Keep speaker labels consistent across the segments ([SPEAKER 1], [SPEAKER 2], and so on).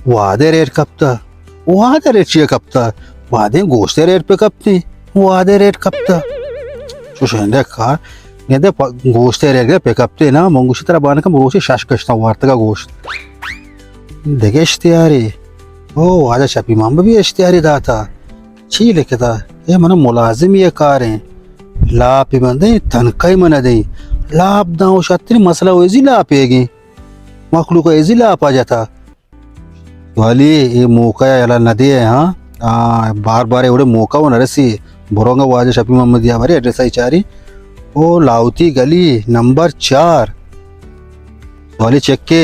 [SPEAKER 1] Wade rer kapta. Wade rer çiye kapta. Wade goşte rer pe kapti. Wade rer kapta. Şu şende kar. Ne de goşte rer pe kapti na mongushi tara bana kam roşe şaşkışta vartı ka goşt. Dege iştiyari. O aja şapi mamba bir iştiyari data. Çi lekta. E mana mulazim ye kare. La pe bande tankai mana dei. La abda o şatri masala o ezila pegi. मखलूक इजीला आ जाता वाली ये मौका याला नदी है हाँ बार बार एवढे मौका वो नरसी बोरोंगा वाजे शफी मोहम्मद या बारे एड्रेस आई चारी ओ लाउती गली नंबर 4 वाली चेक के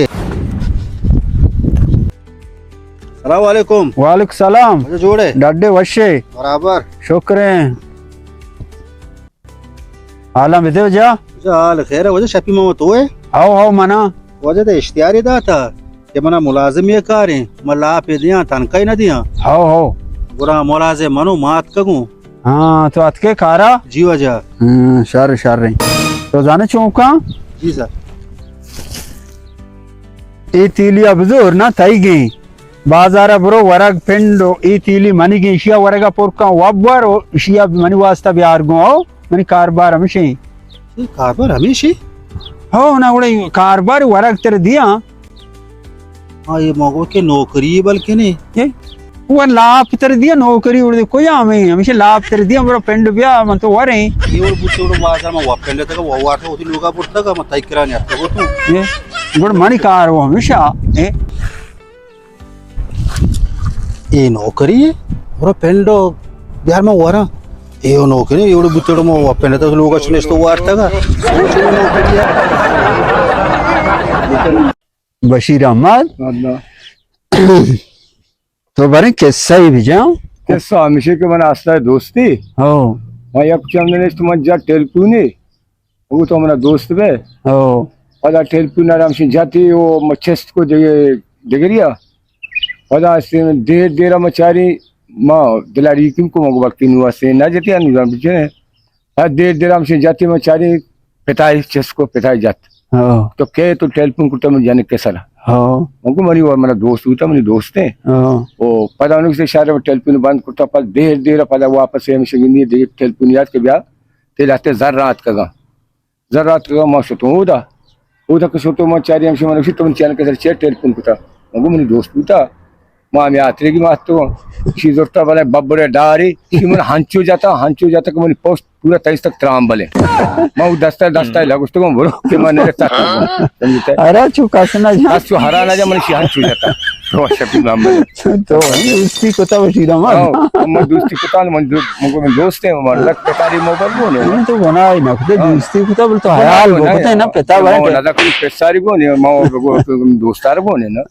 [SPEAKER 1] सलाम वालेकुम
[SPEAKER 2] वालेकुम सलाम
[SPEAKER 1] जोड़े
[SPEAKER 2] डड्डे वशे
[SPEAKER 1] बराबर
[SPEAKER 2] शुक्र आला मिदे जा
[SPEAKER 1] हाल खैर है वजह शफी मोहम्मद तो है
[SPEAKER 2] आओ आओ मना
[SPEAKER 1] वजह तो इश्तियारी दाता कि मना मुलाजिम ये कारें मला पे दिया तनकाई न दिया
[SPEAKER 2] आओ आओ
[SPEAKER 1] बुरा मुलाजे मनो मात कगू
[SPEAKER 2] हाँ तो अतके खारा
[SPEAKER 1] जी वजह
[SPEAKER 2] शर शर रही तो जाने चौका
[SPEAKER 1] जी सर
[SPEAKER 2] ई तीली अबजोर ना तई गई बाजारा ब्रो वरग पिंडो ई तीली मनी गई शिया वरगा पोरका वब्बर शिया मनी वास्ता बिहार गो आओ मनी कारबार हमेशा
[SPEAKER 1] कारबार हमेशा
[SPEAKER 2] हो ना उड़े कारबार वरग तेरे दिया
[SPEAKER 1] हाँ ये मगो के नौकरी बल्कि नहीं
[SPEAKER 2] ये वो लाभ तेरे दिया नौकरी उड़े कोई हमें हमेशा लाभ तेरे दिया बड़ा पिंड बिया मन तो वरे
[SPEAKER 1] ये और बुच्चे और बाजार में वापस लेते का वार तो होती लोगा पुरता का मत किराया नहीं आता वो तो
[SPEAKER 2] ये बड़ मनी कार वो हमेशा
[SPEAKER 1] ये नौकरी है और पेंडो बिहार में वारा ये नौकरी ये और बुच्चे और वापस लेते का लोगा सुने तो वार था का नौकरी है
[SPEAKER 2] बशीर अहमद तो बरे किस्सा ही भेजाऊं
[SPEAKER 3] किस्सा हमेशा के मन आस्था है दोस्ती
[SPEAKER 2] हो
[SPEAKER 3] भाई अब चंदने तुम जा टेलपूनी वो तो हमारा दोस्त बे
[SPEAKER 2] हो
[SPEAKER 3] वाला टेलपून आराम से जाती वो मच्छेस्ट को जगरिया वाला से देर देर मचारी माँ दिलाड़ी किम को मगो वक्त नुआ से ना जाती अनुराम बिचे देर देर हम से जाती मचारी पिताई चेस को पिताई जात
[SPEAKER 2] हो
[SPEAKER 3] तो के तो टेलपून कुटा में जाने कैसा
[SPEAKER 2] हो
[SPEAKER 3] हमको मरी वो मेरा दोस्त होता मेरे दोस्त है
[SPEAKER 2] हो
[SPEAKER 3] ओ पता नहीं से शायद वो टेलपून बंद करता पर देर देर पता वापस से हमेशा गिनी देर टेलपून याद के ब्याह ते लाते जर रात का मां सोतो उदा के सोतो मां चारी हमसे मन उसी तुम चैनल के सर चेट टेलपून कुटा हमको मेरी दोस्त होता मां मैं आतरे की बात तो शी जोरता वाले बब्बरे डारी कि मन हंचू जाता कि मन पोस्ट पूरा 23 तक त्राम बले मां दस्ता लगुस तो बोलो कि मन रहता समझते
[SPEAKER 2] अरे चुका सुना जा
[SPEAKER 3] आज हरा ना जा मन शी हंचू जाता तो शपी नाम बले
[SPEAKER 2] तो उसकी कोता बशीर अहमद
[SPEAKER 3] हम दोस्ती को ताल मन मुझको में दोस्त है मन लग पेटारी मोबाइल बोने
[SPEAKER 2] मैं तो बनाई ना खुद दोस्ती कोता बोल तो हाल बोलते है ना पिता बड़े
[SPEAKER 3] दादा कोई पेसारी बोने मां दोस्तार बोने ना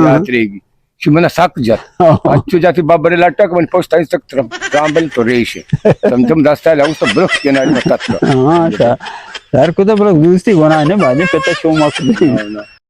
[SPEAKER 3] याद रहेगी शिमना साक जात अच्छु जाती बाबरे लटक मन पोस्ट 23 तक त्राम तो रेश तुम दस्ता लागू तो ब्रख के नाड़ी में तत्व
[SPEAKER 2] हां सर को तो बड़ा दोस्ती बनाने बाजे पिता शो मत